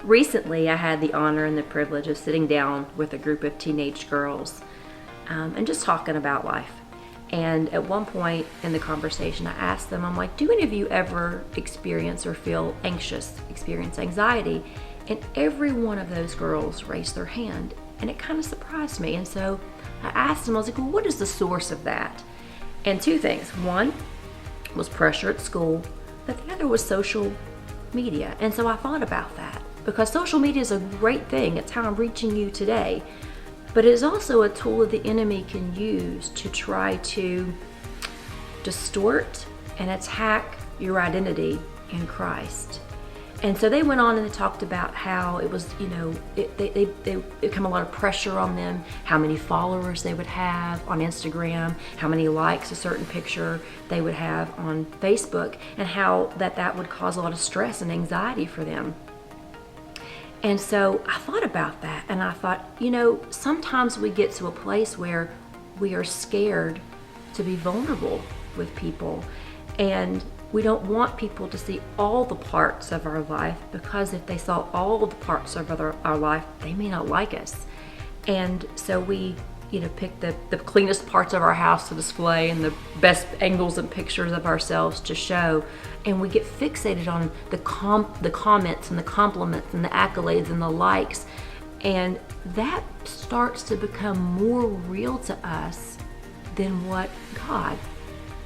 Recently, I had the honor and the privilege of sitting down with a group of teenage girls and just talking about life. And at one point in the conversation, I asked them, I'm like, do any of you ever experience or feel anxious, experience anxiety? And every one of those girls raised their hand, and it kind of surprised me. And so I asked them, I was like, well, what is the source of that? And two things. One was pressure at school, but the other was social media. And so I thought about that, because social media is a great thing. It's how I'm reaching you today. But it is also a tool that the enemy can use to try to distort and attack your identity in Christ. And so they went on and they talked about how it was, it become a lot of pressure on them, how many followers they would have on Instagram, how many likes a certain picture they would have on Facebook, and how that would cause a lot of stress and anxiety for them. And so I thought about that, and I thought, sometimes we get to a place where we are scared to be vulnerable with people, and we don't want people to see all the parts of our life, because if they saw all the parts of our life, they may not like us. And so we pick the cleanest parts of our house to display and the best angles and pictures of ourselves to show. And we get fixated on the comments and the compliments and the accolades and the likes. And that starts to become more real to us than what God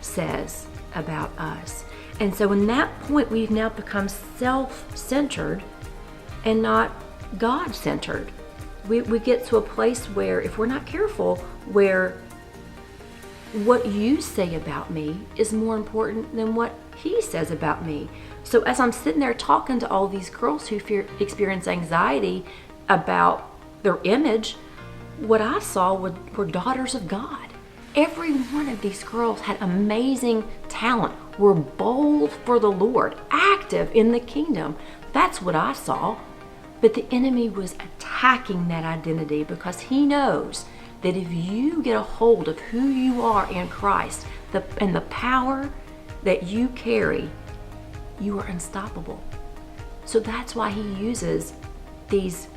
says about us. And so in that point, we've now become self-centered and not God-centered. We get to a place where, if we're not careful, where what you say about me is more important than what he says about me. So as I'm sitting there talking to all these girls who experience anxiety about their image, what I saw were daughters of God. Every one of these girls had amazing talent, were bold for the Lord, active in the kingdom. That's what I saw. But the enemy was attacking that identity, because he knows that if you get a hold of who you are in Christ and the power that you carry, you are unstoppable. So that's why he uses these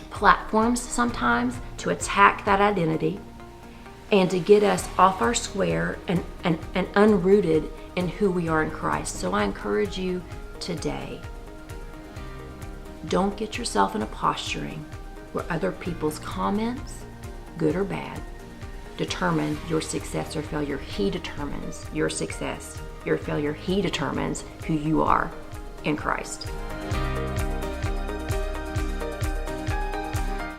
platforms sometimes to attack that identity and to get us off our square and unrooted in who we are in Christ. So I encourage you today, don't get yourself in a posturing where other people's comments, good or bad, determine your success or failure. He determines your success, your failure. He determines who you are in Christ.